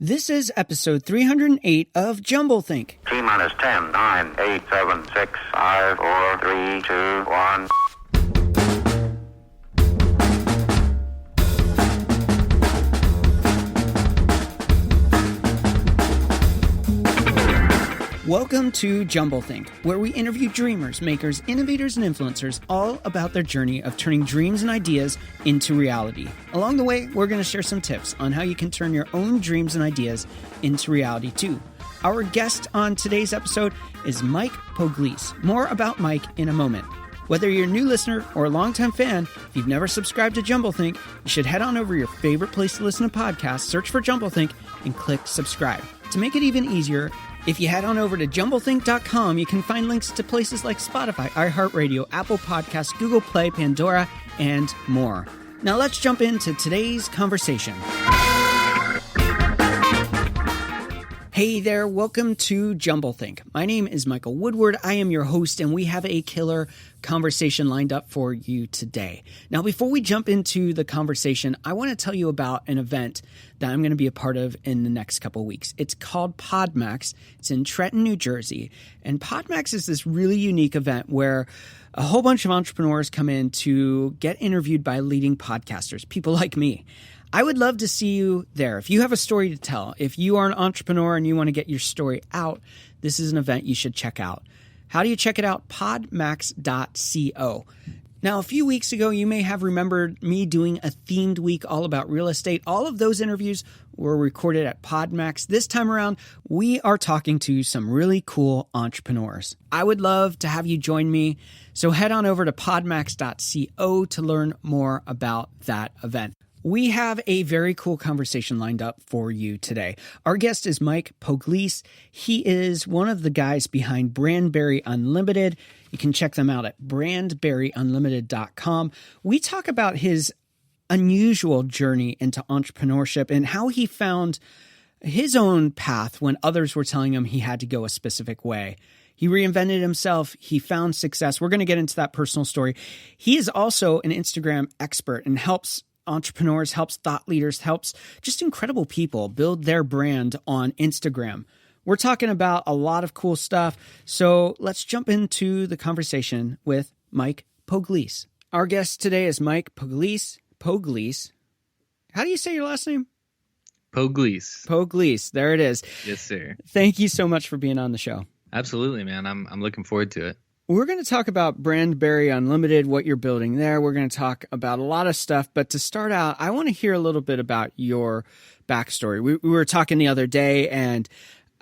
This is episode 308 of Jumblethink. T minus 10, 9, 8, 7, 6, 5, 4, 3, 2, 1. Welcome to Jumblethink, where we interview dreamers, makers, innovators, and influencers all about their journey of turning dreams and ideas into reality. Along the way, we're going to share some tips on how you can turn your own dreams and ideas into reality too. Our guest on today's episode is Mike Poglese. More about Mike in a moment. Whether you're a new listener or a longtime fan, if you've never subscribed to Jumblethink, you should head on over to your favorite place to listen to podcasts, search for Jumblethink, and click subscribe. To make it even easier, if you head on over to jumblethink.com, you can find links to places like Spotify, iHeartRadio, Apple Podcasts, Google Play, Pandora, and more. Now let's jump into today's conversation. Hey there, welcome to Jumblethink. My name is Michael Woodward. I am your host, and we have a killer conversation lined up for you today. Now, before we jump into the conversation, I want to tell you about an event that I'm going to be a part of in the next couple of weeks. It's called PodMax. It's in Trenton, New Jersey. And PodMax is this really unique event where a whole bunch of entrepreneurs come in to get interviewed by leading podcasters, people like me. I would love to see you there. If you have a story to tell, if you are an entrepreneur and you want to get your story out, this is an event you should check out. How do you check it out? Podmax.co. Now, a few weeks ago, you may have remembered me doing a themed week all about real estate. All of those interviews were recorded at PodMax. This time around, we are talking to some really cool entrepreneurs. I would love to have you join me. So head on over to podmax.co to learn more about that event. We have a very cool conversation lined up for you today. Our guest is Mike Poglese. He is one of the guys behind Brandberry Unlimited. You can check them out at brandberryunlimited.com. We talk about his unusual journey into entrepreneurship and how he found his own path when others were telling him he had to go a specific way. He reinvented himself. He found success. We're going to get into that personal story. He is also an Instagram expert and helps entrepreneurs, helps thought leaders, helps just incredible people build their brand on Instagram. We're talking about a lot of cool stuff. So let's jump into the conversation with Mike Poglese. Our guest today is Mike Poglese. Poglese. How do you say your last name? Poglese. Poglese. There it is. Yes, sir. Thank you so much for being on the show. Absolutely, man. I'm looking forward to it. We're going to talk about Brandberry Unlimited, what you're building there. We're going to talk about a lot of stuff. But to start out, I want to hear a little bit about your backstory. We were talking the other day, and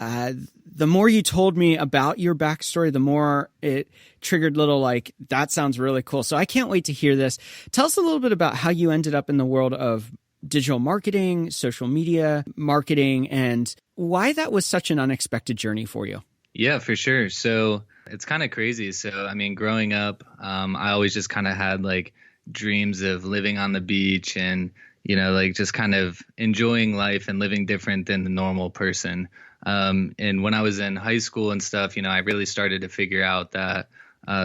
the more you told me about your backstory, the more it triggered little like, that sounds really cool. So I can't wait to hear this. Tell us a little bit about how you ended up in the world of digital marketing, social media marketing, and why that was such an unexpected journey for you. Yeah, for sure. So it's kind of crazy. So, I mean, growing up, I always just kind of had like dreams of living on the beach and, you know, like just kind of enjoying life and living different than the normal person. And when I was in high school and stuff, you know, I really started to figure out that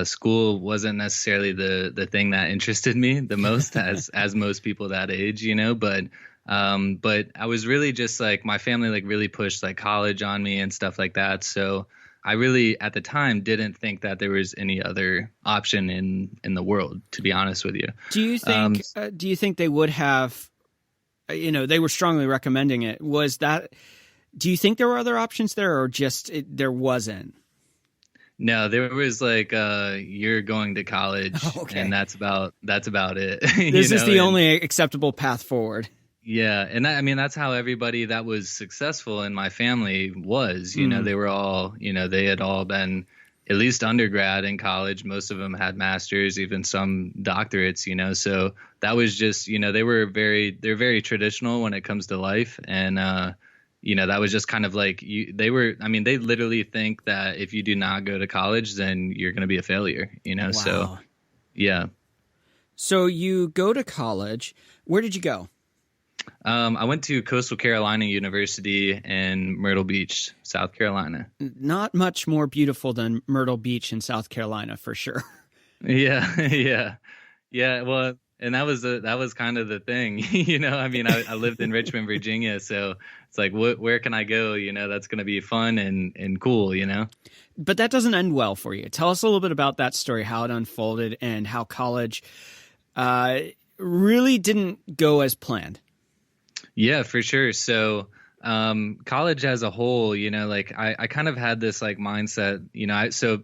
school wasn't necessarily the thing that interested me the most as most people that age, you know, but I was really just like, my family like really pushed like college on me and stuff like that. So I really, at the time, didn't think that there was any other option in the world, to be honest with you. Do you think they would have, you know, they were strongly recommending it. Was that, do you think there were other options there or just there wasn't? No, there was like, you're going to college and that's about it. This is the only acceptable path forward. Yeah. And I mean, that's how everybody that was successful in my family was, you know, they were all, you know, they had all been at least undergrad in college. Most of them had masters, even some doctorates, you know, so that was just, you know, they're very traditional when it comes to life. And, you know, that was just kind of like they literally think that if you do not go to college, then you're going to be a failure, you know? Wow. So, yeah. So you go to college. Where did you go? I went to Coastal Carolina University in Myrtle Beach, South Carolina. Not much more beautiful than Myrtle Beach in South Carolina, for sure. Yeah. Well, and that was kind of the thing, you know. I mean, I lived in Richmond, Virginia, so it's like, where can I go? You know, that's going to be fun and cool, you know. But that doesn't end well for you. Tell us a little bit about that story, how it unfolded, and how college really didn't go as planned. Yeah, for sure. So college as a whole, you know, like I kind of had this like mindset, you know. So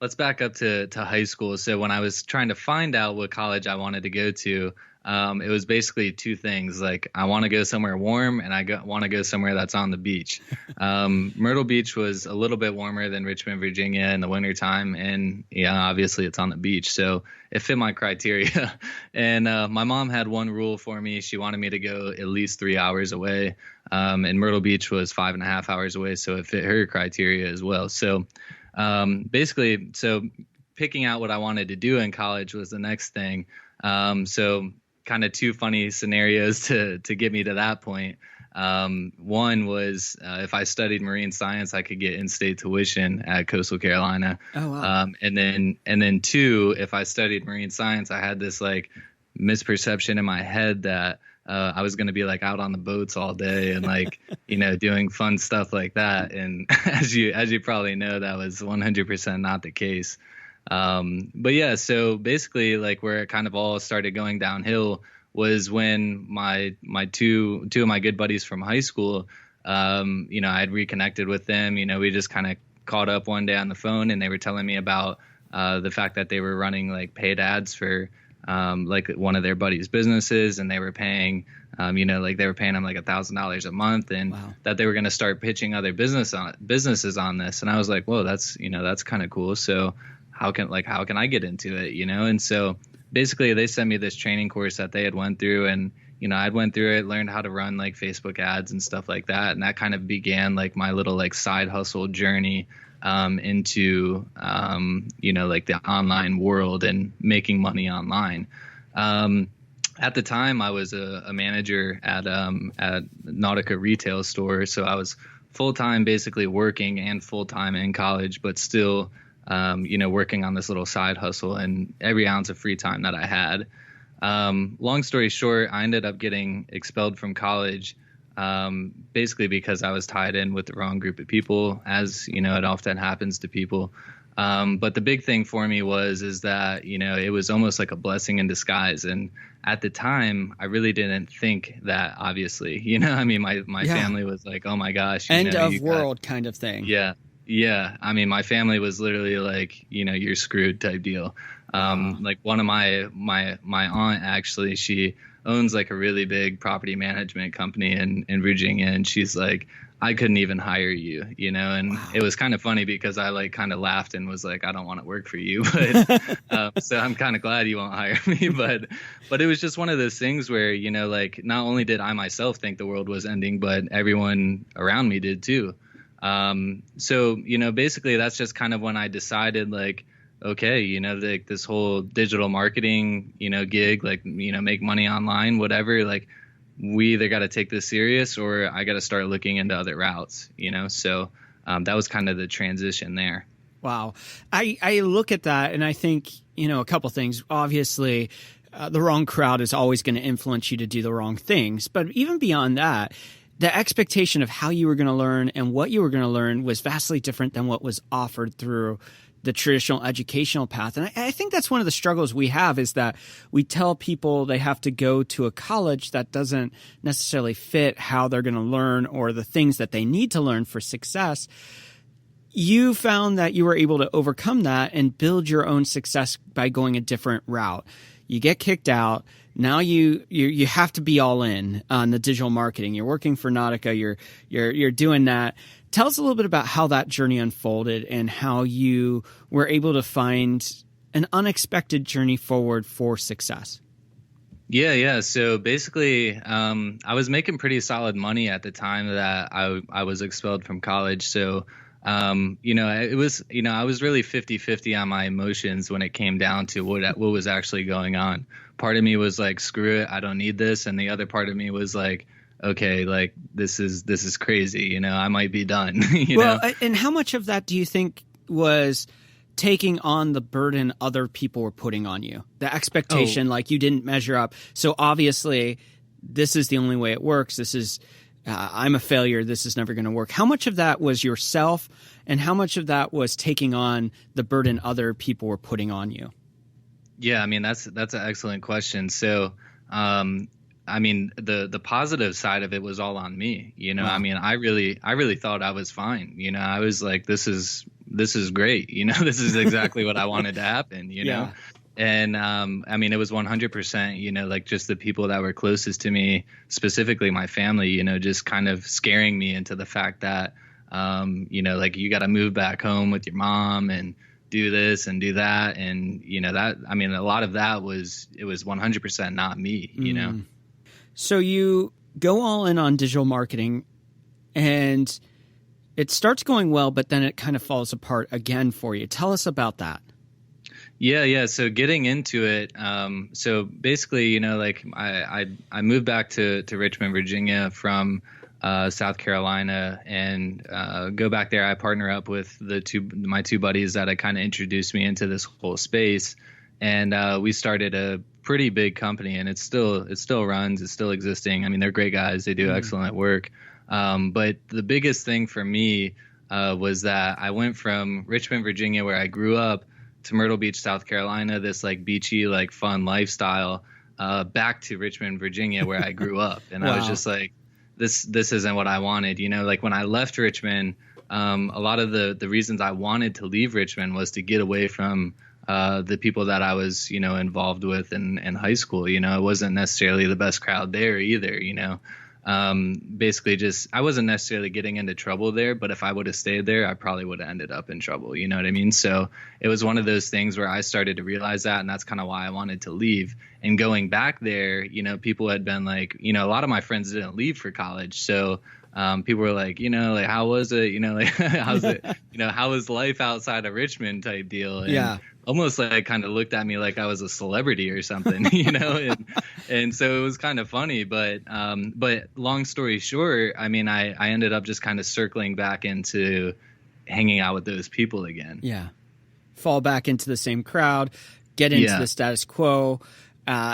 let's back up to high school. So when I was trying to find out what college I wanted to go to, it was basically two things. Like, I want to go somewhere warm, and I want to go somewhere that's on the beach. Myrtle Beach was a little bit warmer than Richmond, Virginia in the wintertime. And yeah, obviously it's on the beach. So it fit my criteria. And my mom had one rule for me. She wanted me to go at least 3 hours away. And Myrtle Beach was 5.5 hours away. So it fit her criteria as well. So basically, so picking out what I wanted to do in college was the next thing. So kind of two funny scenarios to get me to that point. One was if I studied marine science, I could get in-state tuition at Coastal Carolina. Oh, wow. And then two, if I studied marine science, I had this like misperception in my head that I was going to be like out on the boats all day and like, you know, doing fun stuff like that. And as you probably know, that was 100% not the case. But yeah, so basically like where it kind of all started going downhill was when my two of my good buddies from high school, you know, I'd reconnected with them. You know, we just kind of caught up one day on the phone, and they were telling me about the fact that they were running like paid ads for like one of their buddies' businesses, and they were paying, you know, like they were paying them like $1,000 a month, and Wow. that they were going to start pitching other businesses on this. And I was like, whoa, that's kind of cool. So how can I get into it, you know? And so basically they sent me this training course that they had went through, and, you know, I'd went through it, learned how to run like Facebook ads and stuff like that. And that kind of began like my little like side hustle journey into, you know, like the online world and making money online. At the time I was a manager at Nautica retail store. So I was full-time basically working and full-time in college, but still, you know, working on this little side hustle and every ounce of free time that I had. Long story short, I ended up getting expelled from college, basically because I was tied in with the wrong group of people, as, you know, it often happens to people. But the big thing for me is that, you know, it was almost like a blessing in disguise. And at the time, I really didn't think that, obviously, you know, I mean, my family was like, oh my gosh. End of world kind of thing. Yeah. Yeah. I mean, my family was literally like, you know, you're screwed type deal. Like one of my aunt, actually, she owns like a really big property management company in Virginia. And she's like, I couldn't even hire you, you know? And wow. It was kind of funny because I like kind of laughed and was like, I don't want to work for you, but so I'm kind of glad you won't hire me. But it was just one of those things where, you know, like not only did I myself think the world was ending, but everyone around me did too. So, you know, basically that's just kind of when I decided like, okay, you know, like this whole digital marketing, you know, gig, like, you know, make money online, whatever, like we either got to take this serious or I got to start looking into other routes, you know? So, that was kind of the transition there. Wow. I look at that and I think, you know, a couple things. Obviously, the wrong crowd is always going to influence you to do the wrong things. But even beyond that, the expectation of how you were going to learn and what you were going to learn was vastly different than what was offered through the traditional educational path. And I think that's one of the struggles we have is that we tell people they have to go to a college that doesn't necessarily fit how they're going to learn or the things that they need to learn for success. You found that you were able to overcome that and build your own success by going a different route. You get kicked out. Now you have to be all in on the digital marketing. You're working for Nautica. You're doing that. Tell us a little bit about how that journey unfolded and how you were able to find an unexpected journey forward for success. Yeah. So basically, I was making pretty solid money at the time that I was expelled from college. So, you know, it was, you know, I was really 50-50 on my emotions when it came down to what was actually going on. Part of me was like, screw it, I don't need this. And the other part of me was like, okay, like this is crazy, you know, I might be done. you know? And how much of that do you think was taking on the burden other people were putting on you, the expectation, like you didn't measure up. So obviously this is the only way it works. This is, I'm a failure. This is never going to work. How much of that was yourself and how much of that was taking on the burden other people were putting on you? Yeah, I mean, that's an excellent question. So, I mean, the positive side of it was all on me. Wow. I mean, I really thought I was fine. I was like, this is great. This is exactly what I wanted to happen, know? And, I mean, it was 100%, like just the people that were closest to me, specifically my family, just kind of scaring me into the fact that, like you got to move back home with your mom and do this and do that. And, that, I mean, a lot of that was 100% not me, So you go all in on digital marketing and it starts going well, but then it kind of falls apart again for you. Tell us about that. Yeah. So getting into it, so basically, like I moved back to Richmond, Virginia from South Carolina, and go back there. I partner up with my two buddies that kind of introduced me into this whole space, and we started a pretty big company, and it still runs. It's still existing. I mean, they're great guys. They do excellent work. But the biggest thing for me was that I went from Richmond, Virginia, where I grew up, to Myrtle Beach, South Carolina, this like beachy, like fun lifestyle, back to Richmond, Virginia, where I grew up. And I was just like, this isn't what I wanted. Like when I left Richmond, a lot of the reasons I wanted to leave Richmond was to get away from the people that I was, involved with in high school. It wasn't necessarily the best crowd there either, basically just, I wasn't necessarily getting into trouble there, but if I would have stayed there, I probably would have ended up in trouble. You know what I mean? So it was one of those things where I started to realize that, and that's kind of why I wanted to leave. And going back there, people had been like, a lot of my friends didn't leave for college. So people were like, like, how was it? Like, how's it? How was life outside of Richmond type deal? And almost like kind of looked at me like I was a celebrity or something, and so it was kind of funny. But long story short, I mean, I ended up just kind of circling back into hanging out with those people again. Yeah. Fall back into the same crowd, get into the status quo.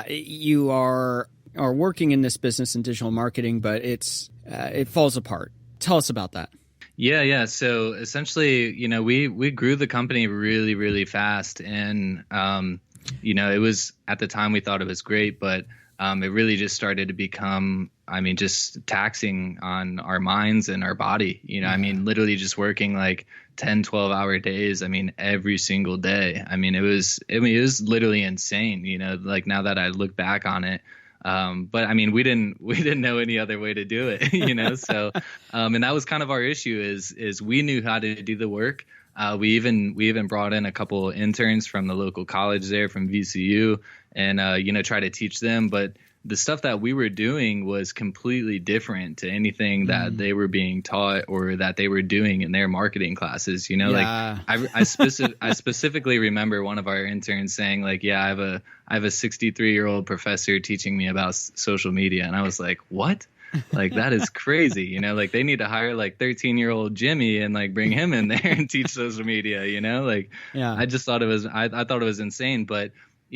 You are working in this business in digital marketing, but it falls apart. Tell us about that. Yeah. So essentially, we grew the company really, really fast. And, it was, at the time we thought it was great, but it really just started to become, I mean, just taxing on our minds and our body. I mean, literally just working like 10, 12-hour days. I mean, every single day. I mean, it was literally insane, like now that I look back on it. But I mean, we didn't know any other way to do it, so, and that was kind of our issue is we knew how to do the work. We even brought in a couple interns from the local college there from VCU and, try to teach them. But the stuff that we were doing was completely different to anything that they were being taught or that they were doing in their marketing classes. Like I specifically remember one of our interns saying like, I have a 63-year-old professor teaching me about social media. And I was like, what? Like, that is crazy. Like they need to hire like 13-year-old Jimmy and like bring him in there and teach social media, I just thought I thought it was insane. But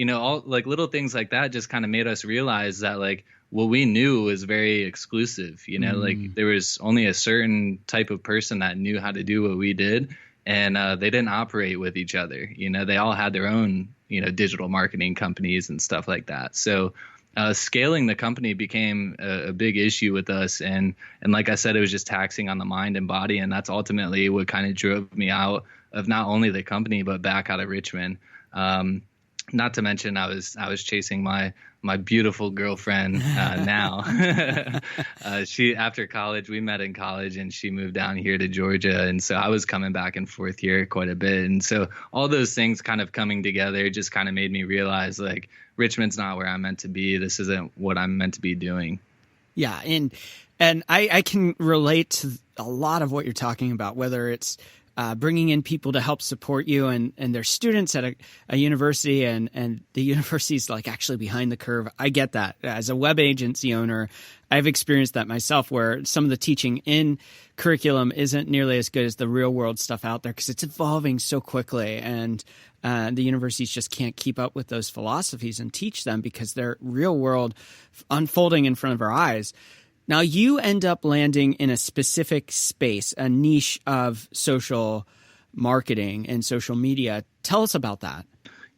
all like little things like that just kind of made us realize that like what we knew was very exclusive, like there was only a certain type of person that knew how to do what we did. And they didn't operate with each other. They all had their own, digital marketing companies and stuff like that. So scaling the company became a big issue with us. And like I said, it was just taxing on the mind and body. And that's ultimately what kind of drove me out of not only the company, but back out of Richmond. Not to mention, I was chasing my beautiful girlfriend now. She, after college, we met in college, and she moved down here to Georgia, and so I was coming back and forth here quite a bit. And so all those things kind of coming together just kind of made me realize like Richmond's not where I'm meant to be. This isn't what I'm meant to be doing. Yeah, and I can relate to a lot of what you're talking about, whether it's bringing in people to help support you, and they're students at a university, and the university's like actually behind the curve. I get that. As a web agency owner, I've experienced that myself, where some of the teaching in curriculum isn't nearly as good as the real world stuff out there because it's evolving so quickly, and the universities just can't keep up with those philosophies and teach them because they're real world unfolding in front of our eyes. Now, you end up landing in a specific space, a niche of social marketing and social media. Tell us about that.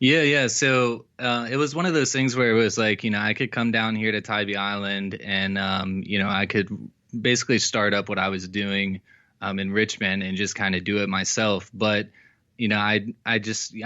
Yeah. So it was one of those things where it was like, I could come down here to Tybee Island and, I could basically start up what I was doing in Richmond and just kind of do it myself. But I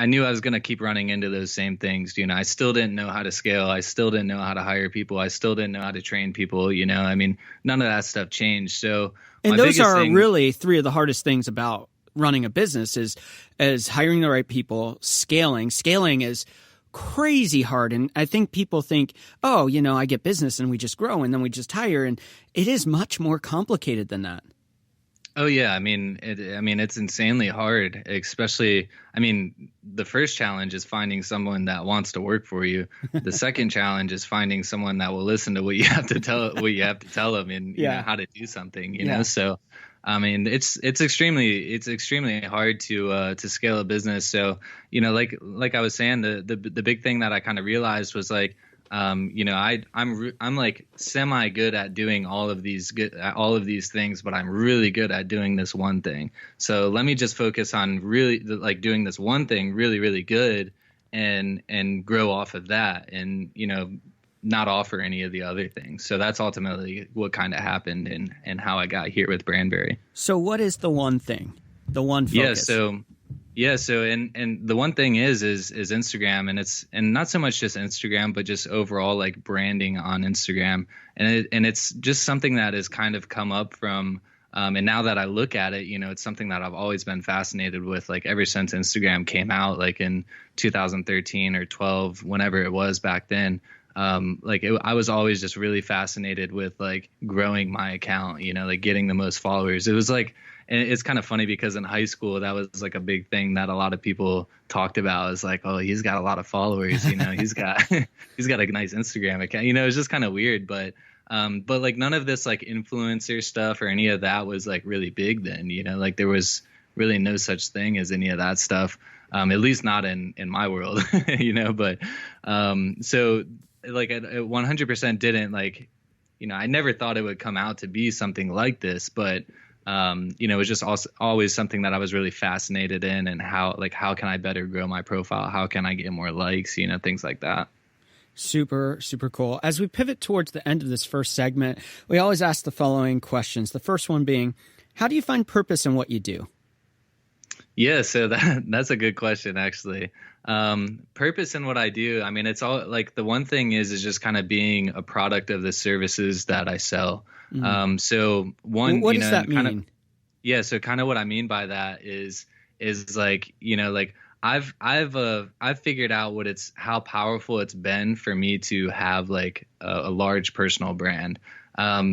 knew I was going to keep running into those same things. I still didn't know how to scale. I still didn't know how to hire people. I still didn't know how to train people. None of that stuff changed. So, and those are really three of the hardest things about running a business is hiring the right people, scaling. Scaling is crazy hard. And I think people think, I get business and we just grow and then we just hire. And it is much more complicated than that. Oh yeah, it's insanely hard, especially, the first challenge is finding someone that wants to work for you. The second challenge is finding someone that will listen to what you have to tell them and how to do something, you know? So, it's extremely hard to scale a business. So, like I was saying, the big thing that I kind of realized was like, I'm like semi good at doing all of these things, but I'm really good at doing this one thing. So let me just focus on really like doing this one thing really, really good and grow off of that and, not offer any of the other things. So that's ultimately what kind of happened and how I got here with Brandberry. So what is the one thing, the one focus? So and the one thing is Instagram, and not so much just Instagram, but just overall like branding on Instagram. And it's just something that has kind of come up from and now that I look at it, it's something that I've always been fascinated with, like ever since Instagram came out, like in 2013 or 12, whenever it was back then. I was always just really fascinated with like growing my account, like getting the most followers. It was like, and it's kind of funny because in high school, that was like a big thing that a lot of people talked about. Is like, oh, he's got a lot of followers, he's got he's got a nice Instagram account. It's just kind of weird, but like none of this like influencer stuff or any of that was like really big then. Like there was really no such thing as any of that stuff, at least not in my world, But so like it 100% didn't like, I never thought it would come out to be something like this, but it was just also always something that I was really fascinated in, and how can I better grow my profile? How can I get more likes? Things like that. Super, super cool. As we pivot towards the end of this first segment, we always ask the following questions. The first one being, how do you find purpose in what you do? Yeah, so that's a good question, actually. Purpose in what I do. It's all like the one thing is just kind of being a product of the services that I sell. Mm-hmm. So one, what does that mean? So kind of what I mean by that is like, like I've figured out how powerful it's been for me to have like a large personal brand.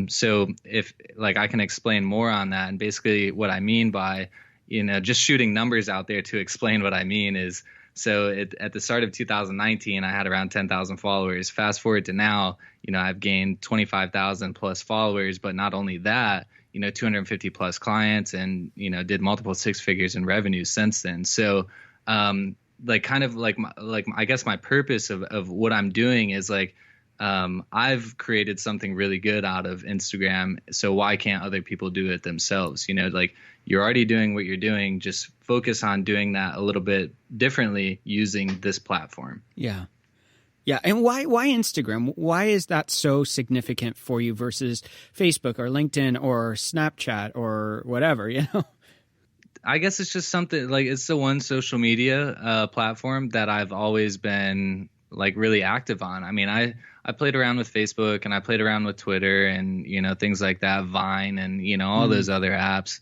So if like I can explain more on that, and basically what I mean by, just shooting numbers out there to explain what I mean is, so at the start of 2019, I had around 10,000 followers. Fast forward to now, I've gained 25,000 plus followers, but not only that, 250 plus clients, and, did multiple six figures in revenue since then. So, like kind of like I guess my purpose of what I'm doing is like, I've created something really good out of Instagram. So why can't other people do it themselves? Like you're already doing what you're doing. Just focus on doing that a little bit differently using this platform. Yeah. Yeah. And why Instagram? Why is that so significant for you versus Facebook or LinkedIn or Snapchat or whatever, I guess it's just something like it's the one social media platform that I've always been like really active on. I played around with Facebook and I played around with Twitter and, things like that, Vine and, all those other apps,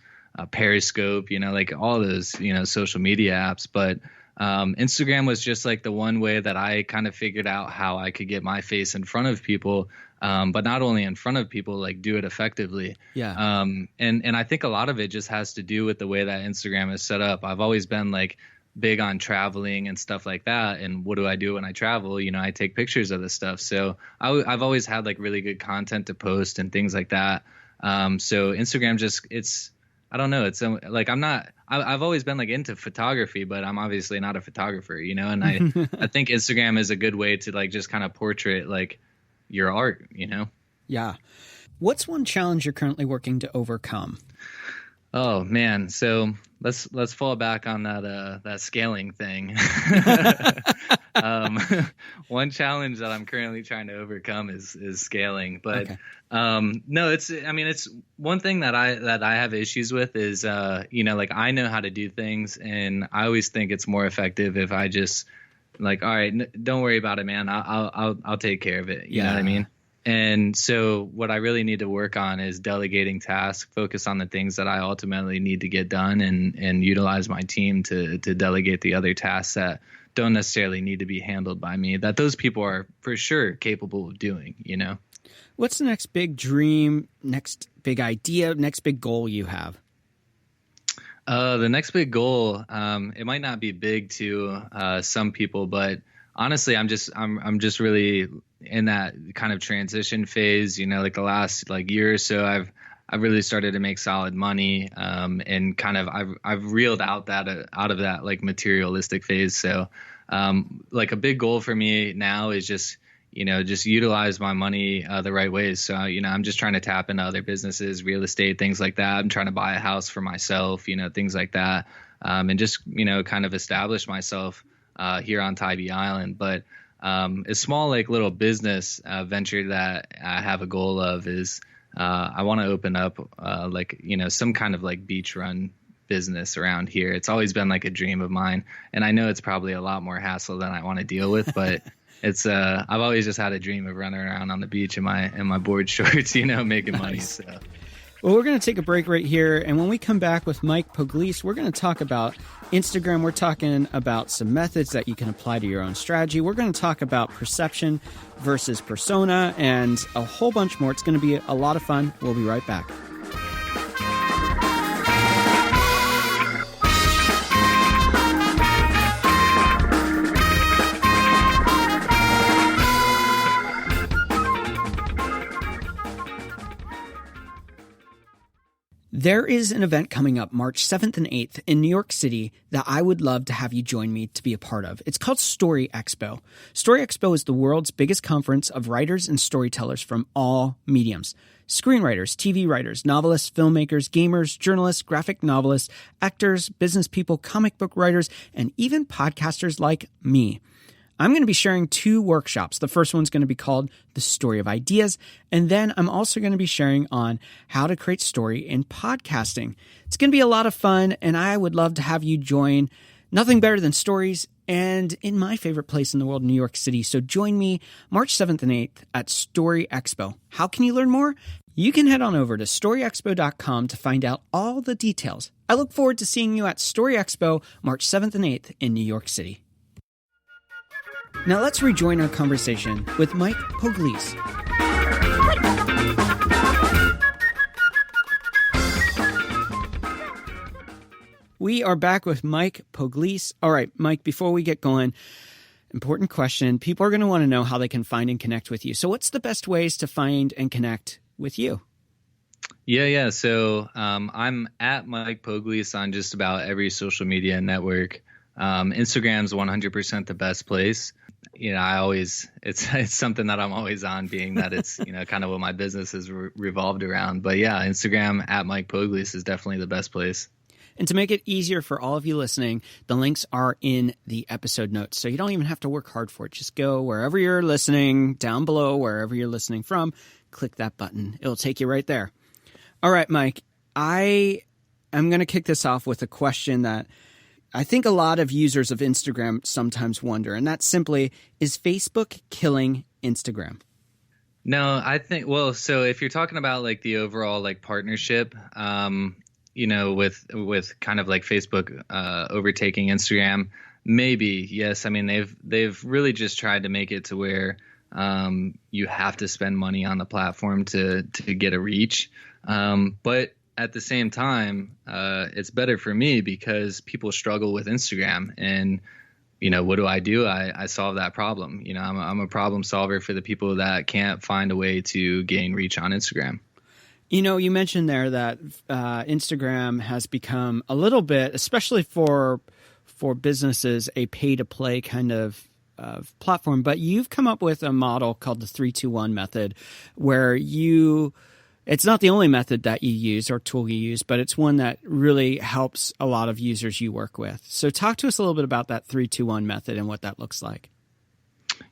Periscope, like all those, social media apps. But Instagram was just like the one way that I kind of figured out how I could get my face in front of people but not only in front of people, like do it effectively. Yeah. And I think a lot of it just has to do with the way that Instagram is set up. I've always been like big on traveling and stuff like that. And what do I do when I travel? You know, I take pictures of this stuff. So I've always had like really good content to post and things like that. So Instagram I don't know. It's like I've always been like into photography, but I'm obviously not a photographer, you know, and I think Instagram is a good way to like just kind of portrait like your art, you know? Yeah. What's one challenge you're currently working to overcome? Oh man. So let's fall back on that scaling thing. One challenge that I'm currently trying to overcome is scaling, but Okay. no, it's one thing that I have issues with is you know, like I know how to do things, and I always think it's more effective if I just like, all right, don't worry about it, man. I'll take care of it. You know what I mean? And so what I really need to work on is delegating tasks, focus on the things that I ultimately need to get done, and utilize my team to delegate the other tasks that don't necessarily need to be handled by me, that those people are for sure capable of doing, you know? What's the next big dream, next big idea, next big goal you have? The next big goal, it might not be big to some people, but honestly, I'm just really in that kind of transition phase, you know, like the last like year or so, I've really started to make solid money, and kind of I've reeled out of that like materialistic phase. So, like a big goal for me now is just, you know, just utilize my money the right ways. So, you know, I'm just trying to tap into other businesses, real estate, things like that. I'm trying to buy a house for myself, you know, things like that, and just, you know, kind of establish myself here on Tybee Island. But a small like little business venture that I have a goal of is I want to open up like, you know, some kind of like beach run business around here. It's always been like a dream of mine, and I know it's probably a lot more hassle than I want to deal with, but it's I've always just had a dream of running around on the beach in my board shorts, you know, making money. So. Well, we're going to take a break right here, and when we come back with Mike Poglese, we're going to talk about Instagram. We're talking about some methods that you can apply to your own strategy. We're going to talk about perception versus persona and a whole bunch more. It's going to be a lot of fun. We'll be right back. There is an event coming up March 7th and 8th in New York City that I would love to have you join me to be a part of. It's called Story Expo. Story Expo is the world's biggest conference of writers and storytellers from all mediums. Screenwriters, TV writers, novelists, filmmakers, gamers, journalists, graphic novelists, actors, business people, comic book writers, and even podcasters like me. I'm going to be sharing 2 workshops. The first one's going to be called The Story of Ideas. And then I'm also going to be sharing on how to create story in podcasting. It's going to be a lot of fun, and I would love to have you join. Nothing better than stories, and in my favorite place in the world, New York City. So join me March 7th and 8th at Story Expo. How can you learn more? You can head on over to storyexpo.com to find out all the details. I look forward to seeing you at Story Expo March 7th and 8th in New York City. Now let's rejoin our conversation with Mike Poglese. We are back with Mike Poglese. All right, Mike, before we get going, important question. People are going to want to know how they can find and connect with you. So what's the best ways to find and connect with you? Yeah. So I'm at Mike Poglese on just about every social media network. Instagram's 100% the best place. You know, it's something that I'm always on, being that it's, you know, kind of what my business is revolved around. But yeah, Instagram at Mike Poglese is definitely the best place. And to make it easier for all of you listening, the links are in the episode notes. So you don't even have to work hard for it. Just go wherever you're listening, down below, wherever you're listening from, click that button. It'll take you right there. All right, Mike, I am going to kick this off with a question that I think a lot of users of Instagram sometimes wonder, and that's simply, is Facebook killing Instagram? No, I think, well, so if you're talking about like the overall like partnership, you know, with kind of like Facebook overtaking Instagram, maybe, yes. I mean, they've really just tried to make it to where you have to spend money on the platform to get a reach. But at the same time, it's better for me because people struggle with Instagram. And what do? I solve that problem. I'm a problem solver for the people that can't find a way to gain reach on Instagram. You mentioned there that Instagram has become a little bit, especially for businesses, a pay-to-play kind of platform. But you've come up with a model called the 3-2-1 method, where it's not the only method that you use or tool you use, but it's one that really helps a lot of users you work with. So talk to us a little bit about that 3-2-1 method and what that looks like.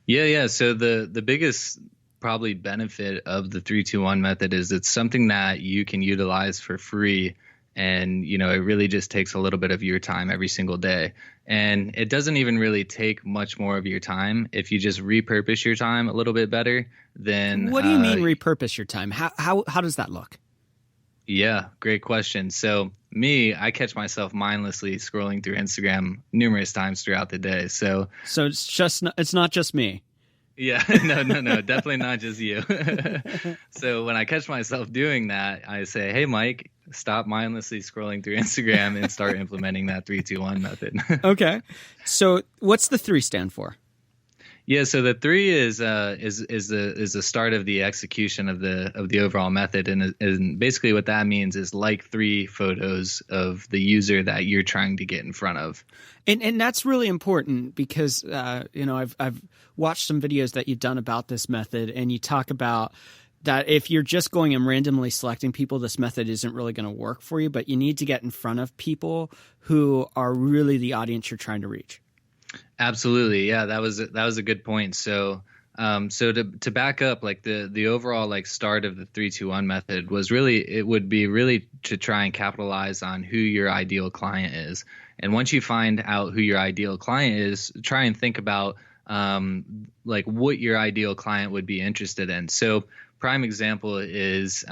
Yeah. So the biggest probably benefit of the 3-2-1 method is it's something that you can utilize for free. And, it really just takes a little bit of your time every single day. And it doesn't even really take much more of your time if you just repurpose your time a little bit better. Then what do you mean repurpose your time? How does that look? Yeah, great question. So I catch myself mindlessly scrolling through Instagram numerous times throughout the day. So it's not just me. Yeah, no, definitely not just you. So when I catch myself doing that, I say, hey, Mike, stop mindlessly scrolling through Instagram and start implementing that 3-2-1 method. Okay. So what's the 3 stand for? Yeah, so the 3 is the start of the execution of the overall method, and basically what that means is like 3 photos of the user that you're trying to get in front of. And that's really important because I've watched some videos that you've done about this method, and you talk about that if you're just going and randomly selecting people, this method isn't really going to work for you, but you need to get in front of people who are really the audience you're trying to reach. Absolutely. Yeah, that was a good point. So to back up, like the overall like start of the 3-2-1 method would be really to try and capitalize on who your ideal client is. And once you find out who your ideal client is, try and think about like what your ideal client would be interested in. So prime example is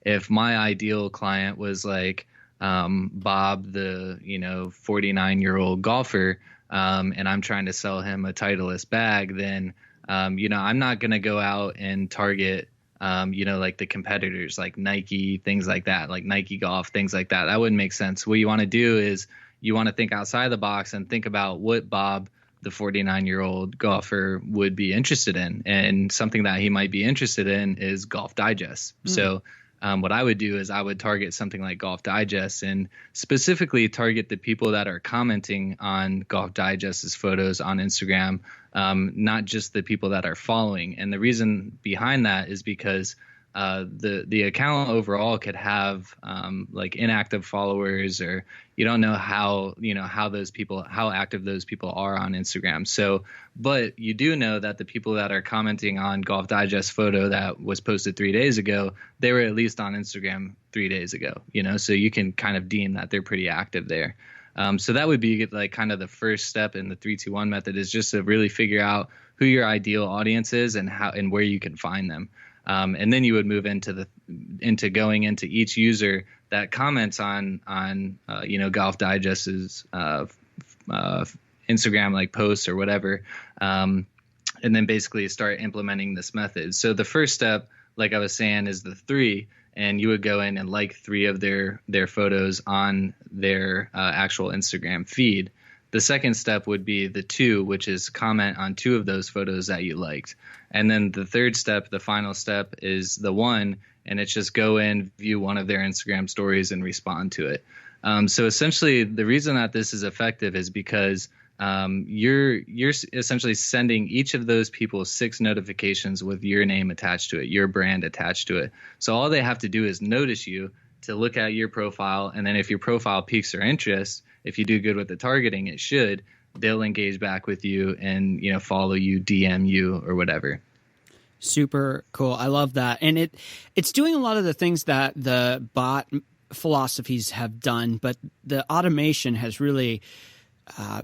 if my ideal client was like Bob, the 49-year-old golfer, and I'm trying to sell him a Titleist bag, then I'm not going to go out and target like the competitors like Nike, things like that, like Nike Golf, things like that. That wouldn't make sense. What you want to do is you want to think outside the box and think about what Bob, the 49-year-old golfer, would be interested in. And something that he might be interested in is Golf Digest. So what I would do is I would target something like Golf Digest and specifically target the people that are commenting on Golf Digest's photos on Instagram, not just the people that are following. And the reason behind that is because the account overall could have like inactive followers, or you don't know how active those people are on Instagram. So, but you do know that the people that are commenting on Golf Digest photo that was posted 3 days ago, they were at least on Instagram 3 days ago, so you can kind of deem that they're pretty active there. So that would be like kind of the first step in the 3-2-1 method, is just to really figure out who your ideal audience is and how and where you can find them. And then you would move into going into each user that comments on Golf Digest's Instagram like posts or whatever, and then basically start implementing this method. So the first step, like I was saying, is the 3, and you would go in and like 3 of their photos on their actual Instagram feed. The second step would be the 2, which is comment on 2 of those photos that you liked. And then the third step, the final step, is the 1, and it's just go in, view one of their Instagram stories, and respond to it. So essentially, the reason that this is effective is because you're essentially sending each of those people 6 notifications with your name attached to it, your brand attached to it. So all they have to do is notice you, to look at your profile, and then if your profile piques their interest, if you do good with the targeting, they'll engage back with you and follow you, DM you, or whatever. Super cool. I love that. And it's doing a lot of the things that the bot philosophies have done, but the automation has really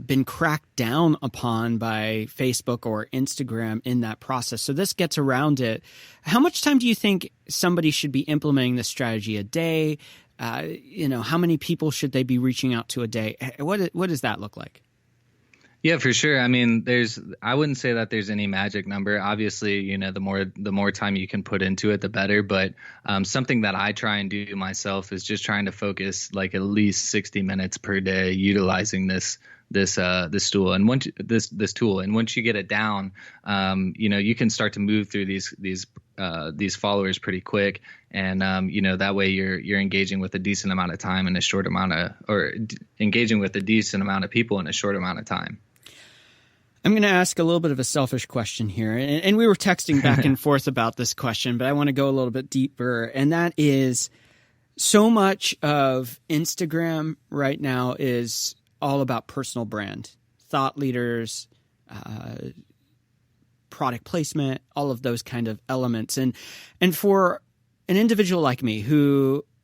been cracked down upon by Facebook or Instagram in that process. So this gets around it. How much time do you think somebody should be implementing this strategy a day? How many people should they be reaching out to a day? What does that look like? Yeah, for sure. I mean, I wouldn't say that there's any magic number. Obviously, the more time you can put into it, the better. But something that I try and do myself is just trying to focus like at least 60 minutes per day utilizing this tool. And once this tool, and once you get it down, you can start to move through these followers pretty quick. And, that way you're engaging with a decent amount of time in a short amount of, or engaging with a decent amount of people in a short amount of time. I'm going to ask a little bit of a selfish question here. And we were texting back and forth about this question, but I want to go a little bit deeper. And that is, so much of Instagram right now is all about personal brand, thought leaders, product placement, all of those kind of elements. And for an individual like me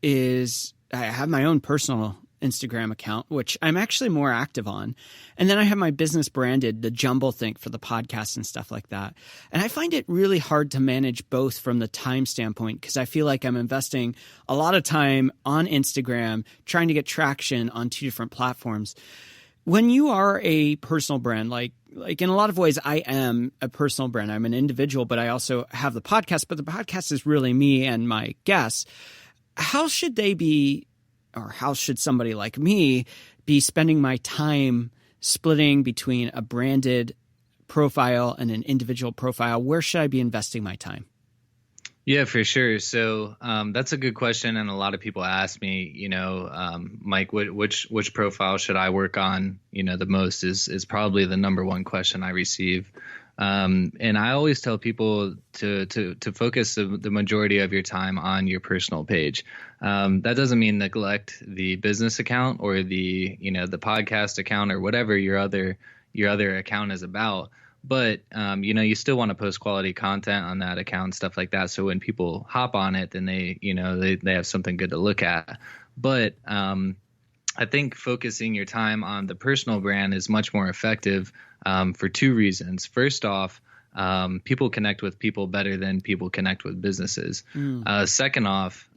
I have my own personal Instagram account, which I'm actually more active on. And then I have my business branded, the Jumble Think, for the podcast and stuff like that. And I find it really hard to manage both from the time standpoint, because I feel like I'm investing a lot of time on Instagram trying to get traction on two different platforms. When you are a personal brand, like in a lot of ways, I am a personal brand. I'm an individual, but I also have the podcast, but the podcast is really me and my guests. How should they be, or how should somebody like me be spending my time splitting between a branded profile and an individual profile? Where should I be investing my time? Yeah, for sure. So that's a good question, and a lot of people ask me, Mike, which profile should I work on? The most is probably the number one question I receive, and I always tell people to focus the majority of your time on your personal page. That doesn't mean neglect the business account or the podcast account or whatever your other account is about. But, you still want to post quality content on that account and stuff like that. So when people hop on it, then they have something good to look at. But I think focusing your time on the personal brand is much more effective for two reasons. First off, people connect with people better than people connect with businesses. Second off,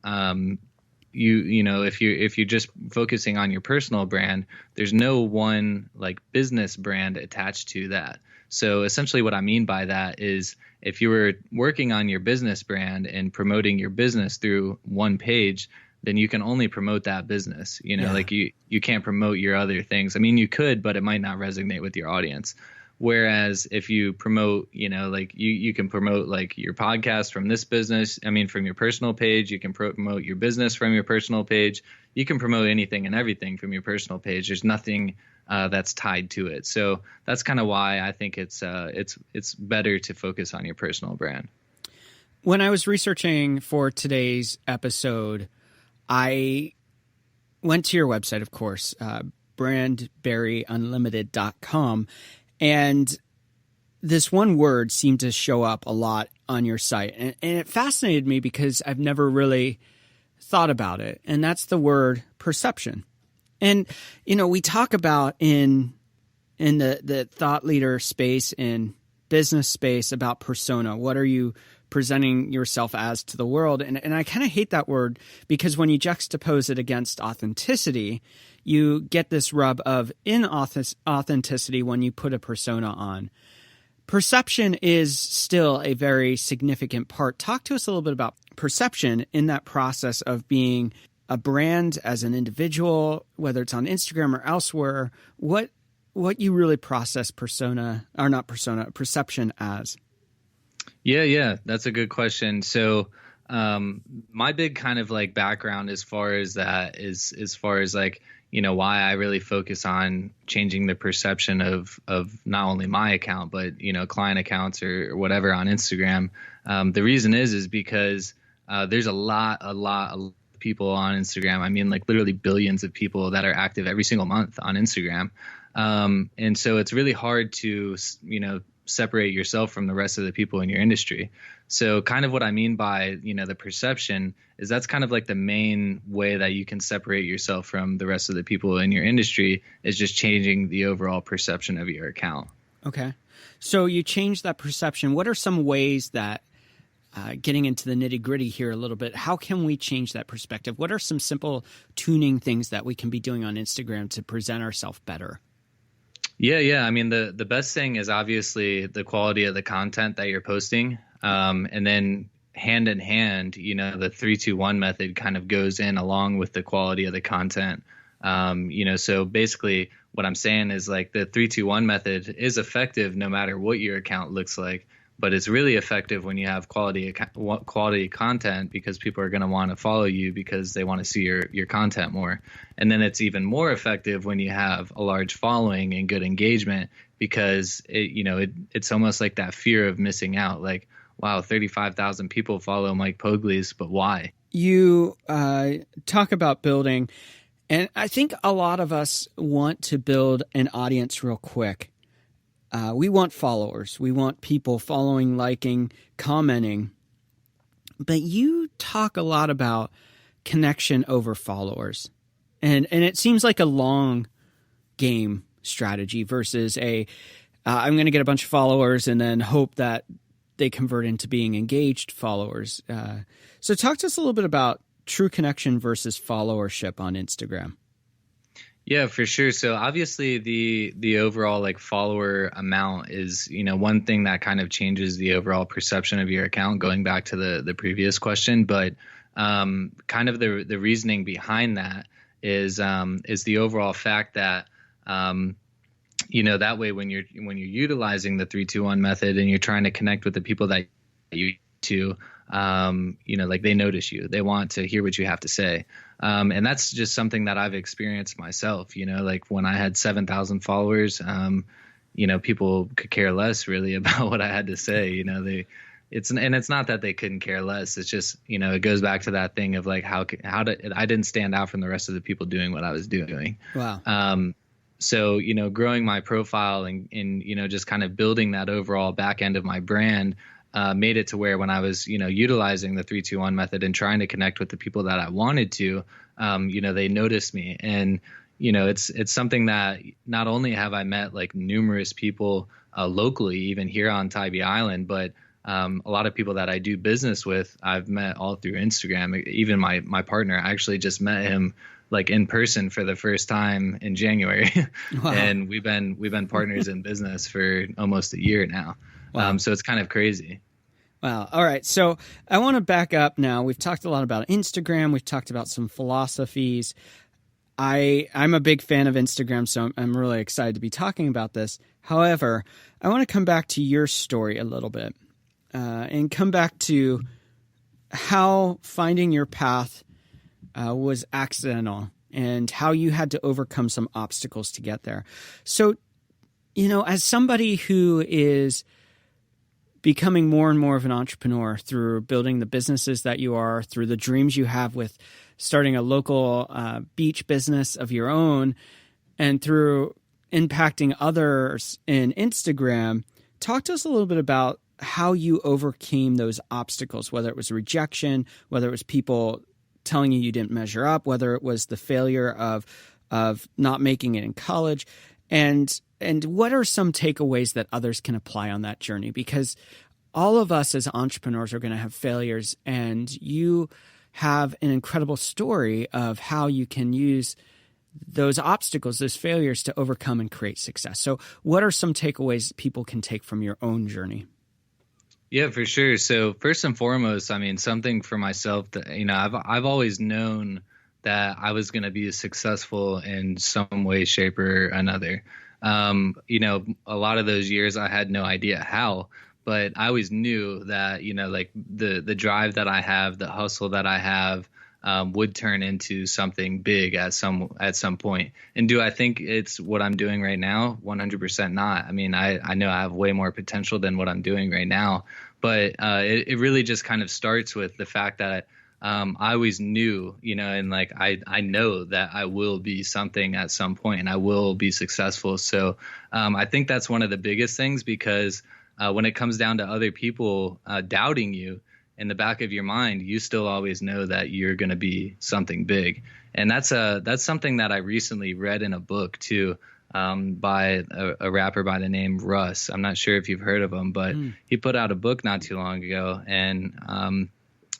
if you're just focusing on your personal brand, there's no one like business brand attached to that. So essentially what I mean by that is if you were working on your business brand and promoting your business through one page, then you can only promote that business. Like you can't promote your other things. I mean, you could, but it might not resonate with your audience. Whereas if you promote, you can promote like your podcast from this business. I mean, from your personal page, you can promote your business from your personal page. You can promote anything and everything from your personal page. There's nothing that's tied to it. So that's kind of why I think it's better to focus on your personal brand. When I was researching for today's episode, I went to your website, of course, brandberryunlimited.com. And this one word seemed to show up a lot on your site. And it fascinated me because I've never really thought about it. And that's the word perception. And, we talk about in the thought leader space, in business space, about persona. What are you presenting yourself as to the world? And I kind of hate that word because when you juxtapose it against authenticity, you get this rub of inauthenticity when you put a persona on. Perception is still a very significant part. Talk to us a little bit about perception in that process of being a brand as an individual, whether it's on Instagram or elsewhere. What you really process perception as. Yeah, that's a good question. So my big kind of like background as far as that is as far as like, why I really focus on changing the perception of not only my account, but, client accounts or whatever on Instagram. The reason is because there's a lot of people on Instagram. I mean, like literally billions of people that are active every single month on Instagram. And so it's really hard to, separate yourself from the rest of the people in your industry. So kind of what I mean by, the perception is that's kind of like the main way that you can separate yourself from the rest of the people in your industry is just changing the overall perception of your account. Okay. So you change that perception. What are some ways that, getting into the nitty gritty here a little bit, how can we change that perspective? What are some simple tuning things that we can be doing on Instagram to present ourselves better? Yeah. I mean, the best thing is obviously the quality of the content that you're posting. And then hand in hand, the 3-2-1 method kind of goes in along with the quality of the content. So basically what I'm saying is like the 3-2-1 method is effective no matter what your account looks like, but it's really effective when you have quality content, because people are going to want to follow you because they want to see your content more. And then it's even more effective when you have a large following and good engagement, because it's almost like that fear of missing out. Like, wow, 35,000 people follow Mike Poglese, but why? You talk about building, and I think a lot of us want to build an audience real quick. We want followers. We want people following, liking, commenting. But you talk a lot about connection over followers. And it seems like a long game strategy versus I'm going to get a bunch of followers and then hope that they convert into being engaged followers. So talk to us a little bit about true connection versus followership on Instagram. Yeah, for sure. So obviously the overall like follower amount is, one thing that kind of changes the overall perception of your account, going back to the previous question. But kind of the reasoning behind that is the overall fact that that way when you're utilizing the 3-2-1 method and you're trying to connect with the people that you to, like they notice you, they want to hear what you have to say. And that's just something that I've experienced myself, like when I had 7,000 followers, people could care less really about what I had to say. It's not that they couldn't care less. It's just, it goes back to that thing of like, I didn't stand out from the rest of the people doing what I was doing. Wow. So, growing my profile and just kind of building that overall back end of my brand, made it to where when I was, utilizing the 3-2-1 method and trying to connect with the people that I wanted to, they noticed me. And, it's something that not only have I met like numerous people locally, even here on Tybee Island, but a lot of people that I do business with, I've met all through Instagram. Even my partner, I actually just met him like in person for the first time in January. Wow. And we've been partners in business for almost a year now. Wow. So it's kind of crazy. Wow. All right. So I want to back up now. We've talked a lot about Instagram. We've talked about some philosophies. I'm a big fan of Instagram, so I'm really excited to be talking about this. However, I want to come back to your story a little bit and come back to how finding your path was accidental and how you had to overcome some obstacles to get there. So, as somebody who is becoming more and more of an entrepreneur through building the businesses that you are, through the dreams you have with starting a local beach business of your own, and through impacting others in Instagram, talk to us a little bit about how you overcame those obstacles, whether it was rejection, whether it was people telling you didn't measure up, whether it was the failure of not making it in college, and what are some takeaways that others can apply on that journey? Because all of us as entrepreneurs are going to have failures, and you have an incredible story of how you can use those obstacles, those failures, to overcome and create success. So what are some takeaways people can take from your own journey? Yeah, for sure. So first and foremost, I mean, something for myself that, I've always known that I was going to be successful in some way, shape, or another. A lot of those years I had no idea how, but I always knew that, like the drive that I have, the hustle that I have, would turn into something big at some point. And do I think it's what I'm doing right now? 100% not. I mean, I know I have way more potential than what I'm doing right now, but it really just kind of starts with the fact that I always knew, and like I know that I will be something at some point and I will be successful. So I think that's one of the biggest things, because when it comes down to other people doubting you, in the back of your mind, you still always know that you're going to be something big. And that's something that I recently read in a book too, by a rapper by the name Russ. I'm not sure if you've heard of him, but he put out a book not too long ago, and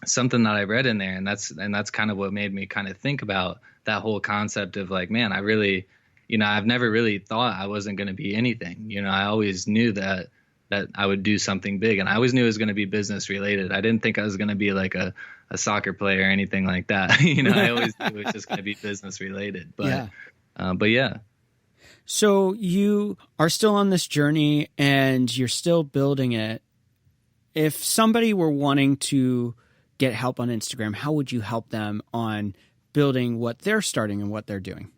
something that I read in there, and that's kind of what made me kind of think about that whole concept of like, man, I really, I've never really thought I wasn't going to be anything. I always knew that I would do something big, and I always knew it was going to be business related. I didn't think I was going to be like a soccer player or anything like that. I always knew it was just going to be business related. But yeah. So you are still on this journey and you're still building it. If somebody were wanting to get help on Instagram, how would you help them on building what they're starting and what they're doing?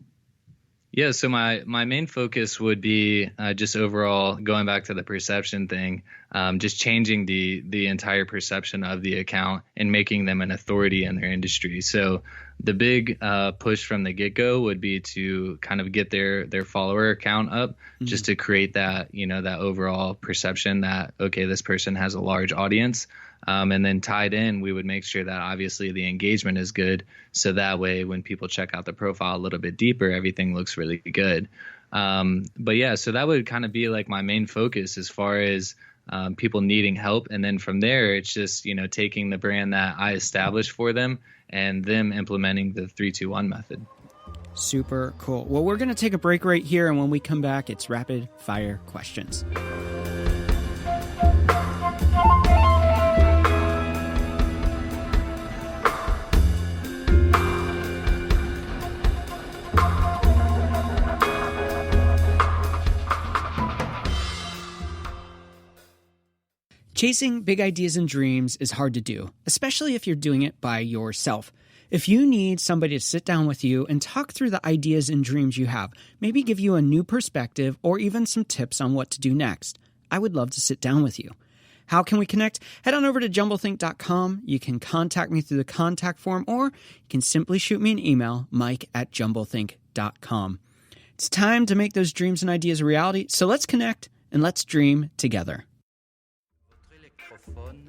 Yeah, so my main focus would be just overall going back to the perception thing, just changing the entire perception of the account and making them an authority in their industry. So the big push from the get-go would be to kind of get their follower count up, just to create that, that overall perception that, okay, this person has a large audience. And then tied in, we would make sure that obviously the engagement is good. So that way, when people check out the profile a little bit deeper, everything looks really good. But yeah, so that would kind of be like my main focus as far as people needing help. And then from there, it's just, taking the brand that I established for them and them implementing the 3-2-1 method. Super cool. Well, we're going to take a break right here. And when we come back, it's rapid fire questions. Chasing big ideas and dreams is hard to do, especially if you're doing it by yourself. If you need somebody to sit down with you and talk through the ideas and dreams you have, maybe give you a new perspective or even some tips on what to do next, I would love to sit down with you. How can we connect? Head on over to jumblethink.com. You can contact me through the contact form, or you can simply shoot me an email, mike@jumblethink.com. It's time to make those dreams and ideas a reality, so let's connect and let's dream together.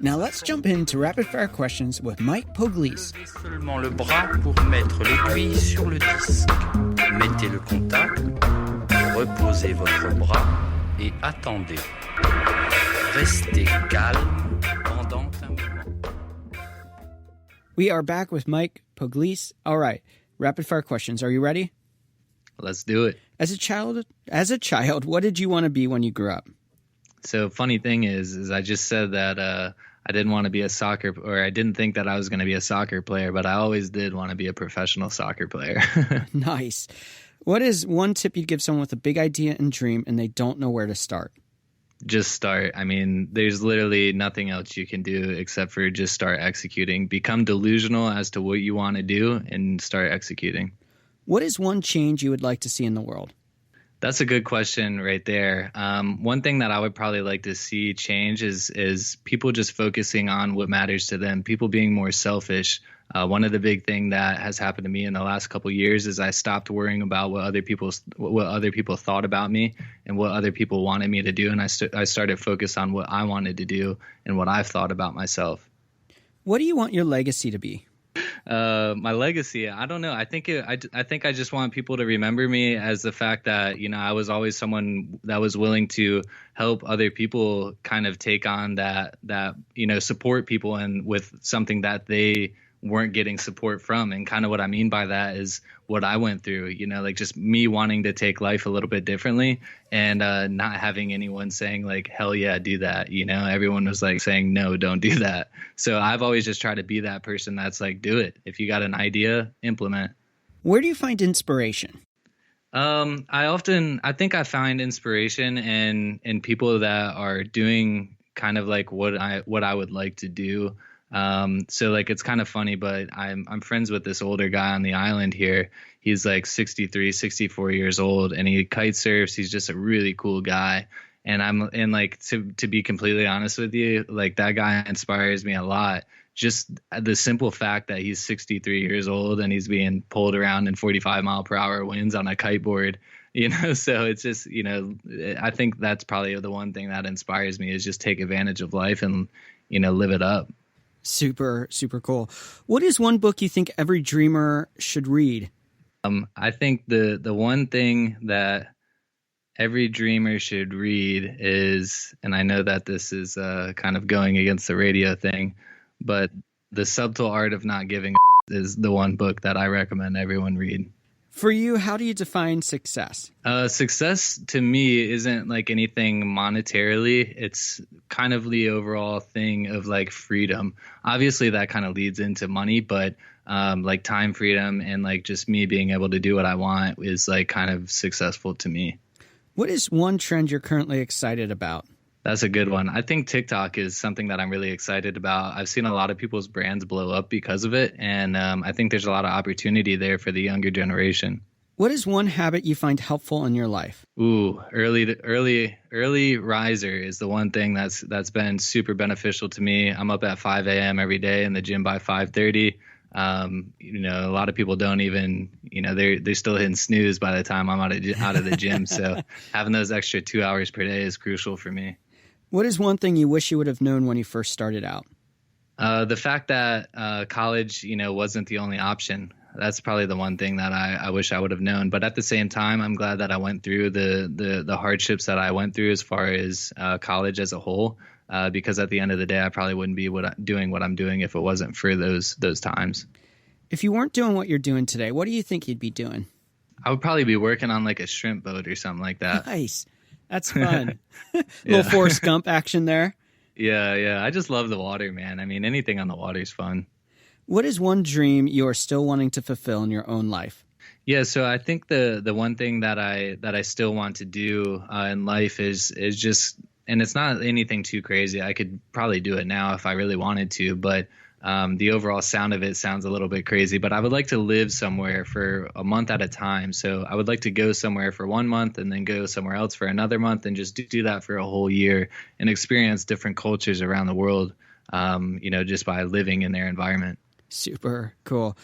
Now let's jump into rapid fire questions with Mike Poglese. Seulement le bras pour mettre l'aiguille sur le disque. Mettez le contact, reposez votre bras et attendez. Restez calme pendant un moment. We are back with Mike Poglese. All right, rapid fire questions. Are you ready? Let's do it. As a child, what did you want to be when you grew up? So funny thing is I just said that I didn't want to be I didn't think that I was going to be a soccer player, but I always did want to be a professional soccer player. Nice. What is one tip you'd give someone with a big idea and dream and they don't know where to start? Just start. I mean, there's literally nothing else you can do except for just start executing. Become delusional as to what you want to do and start executing. What is one change you would like to see in the world? That's a good question right there. One thing that I would probably like to see change is people just focusing on what matters to them, people being more selfish. One of the big thing that has happened to me in the last couple of years is I stopped worrying about what other people thought about me and what other people wanted me to do. And I started focus on what I wanted to do and what I've thought about myself. What do you want your legacy to be? My legacy, I don't know. I think I just want people to remember me as the fact that, I was always someone that was willing to help other people kind of take on that, support people and with something that they weren't getting support from. And kind of what I mean by that is what I went through, like just me wanting to take life a little bit differently and not having anyone saying like, hell yeah, do that. Everyone was like saying, no, don't do that. So I've always just tried to be that person that's like, do it. If you got an idea, implement. Where do you find inspiration? I think I find inspiration in people that are doing kind of like what I would like to do. So like, it's kind of funny, but I'm friends with this older guy on the island here. He's like 63, 64 years old and he kite surfs. He's just a really cool guy. And like, to be completely honest with you, like that guy inspires me a lot. Just the simple fact that he's 63 years old and he's being pulled around in 45-mile-per-hour winds on a kiteboard, so it's just, I think that's probably the one thing that inspires me is just take advantage of life and, live it up. Super, super cool. What is one book you think every dreamer should read? I think the one thing that every dreamer should read is, and I know that this is kind of going against the radio thing, but The Subtle Art of Not Giving a is the one book that I recommend everyone read. For you, how do you define success? Success to me isn't like anything monetarily. It's kind of the overall thing of like freedom. Obviously, that kind of leads into money, but like time freedom and like just me being able to do what I want is like kind of successful to me. What is one trend you're currently excited about? That's a good one. I think TikTok is something that I'm really excited about. I've seen a lot of people's brands blow up because of it, and I think there's a lot of opportunity there for the younger generation. What is one habit you find helpful in your life? Ooh, early riser is the one thing that's been super beneficial to me. I'm up at 5 a.m. every day in the gym by 5:30. A lot of people don't even, they're still hitting snooze by the time I'm out of the gym. So having those extra 2 hours per day is crucial for me. What is one thing you wish you would have known when you first started out? The fact that college, wasn't the only option. That's probably the one thing that I wish I would have known. But at the same time, I'm glad that I went through the hardships that I went through as far as college as a whole, because at the end of the day, I probably wouldn't be doing what I'm doing if it wasn't for those times. If you weren't doing what you're doing today, what do you think you'd be doing? I would probably be working on like a shrimp boat or something like that. Nice. That's fun. Little Forrest Gump action there. Yeah. I just love the water, man. I mean, anything on the water is fun. What is one dream you are still wanting to fulfill in your own life? Yeah, so I think the one thing that I still want to do in life is just, and it's not anything too crazy. I could probably do it now if I really wanted to, but the overall sound of it sounds a little bit crazy. But I would like to live somewhere for a month at a time. So I would like to go somewhere for 1 month and then go somewhere else for another month and just do that for a whole year and experience different cultures around the world, just by living in their environment. Super cool.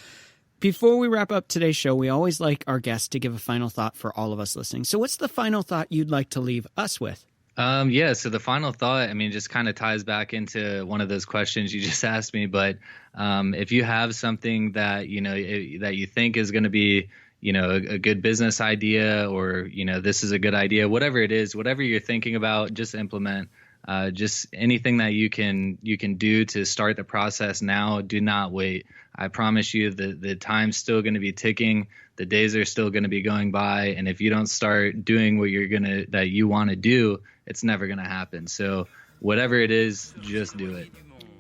Before we wrap up today's show, we always like our guests to give a final thought for all of us listening. So what's the final thought you'd like to leave us with? So the final thought, just kind of ties back into one of those questions you just asked me. But if you have something that, that you think is going to be, a good business idea or, this is a good idea, whatever it is, whatever you're thinking about, just implement. Just anything that you can do to start the process now. Do not wait. I promise you the time's still going to be ticking. The days are still going to be going by. And if you don't start doing what that you want to do, it's never going to happen. So whatever it is, just do it.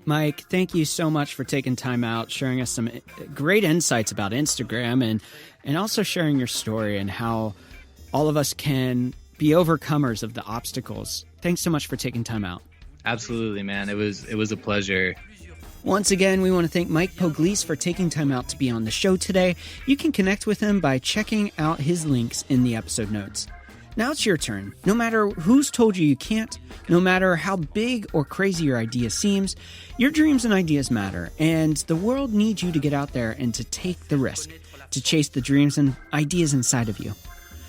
Mike, thank you so much for taking time out, sharing us some great insights about Instagram and also sharing your story and how all of us can be overcomers of the obstacles. Thanks so much for taking time out. Absolutely, man. It was a pleasure. Once again, we want to thank Mike Poglese for taking time out to be on the show today. You can connect with him by checking out his links in the episode notes. Now it's your turn. No matter who's told you can't, no matter how big or crazy your idea seems, your dreams and ideas matter, and the world needs you to get out there and to take the risk, to chase the dreams and ideas inside of you.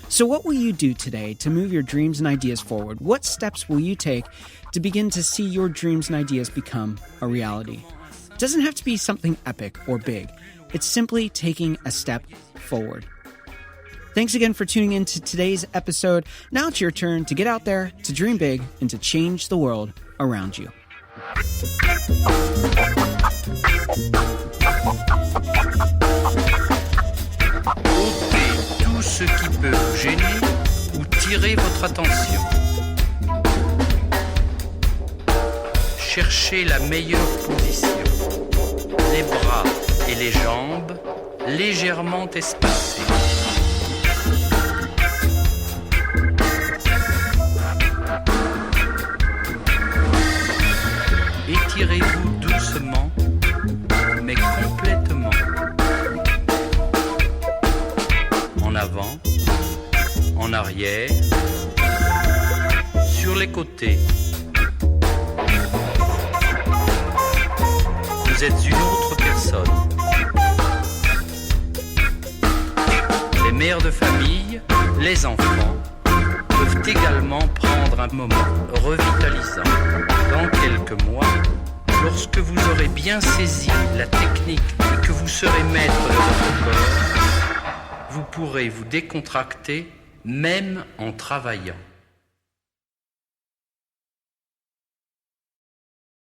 So what will you do today to move your dreams and ideas forward? What steps will you take to begin to see your dreams and ideas become a reality? It doesn't have to be something epic or big. It's simply taking a step forward. Thanks again for tuning in to today's episode. Now it's your turn to get out there, to dream big, and to change the world around you. Ôtez tout ce qui peut vous gêner ou tirer votre attention. Cherchez la meilleure position. Les bras et les jambes légèrement espacés. Étirez-vous doucement, mais complètement. En avant, en arrière, sur les côtés. Vous êtes une autre personne. Les mères de famille, les enfants, peuvent également prendre un moment revitalisant. Dans quelques mois, lorsque vous aurez bien saisi la technique et que vous serez maître de votre corps, vous pourrez vous décontracter même en travaillant.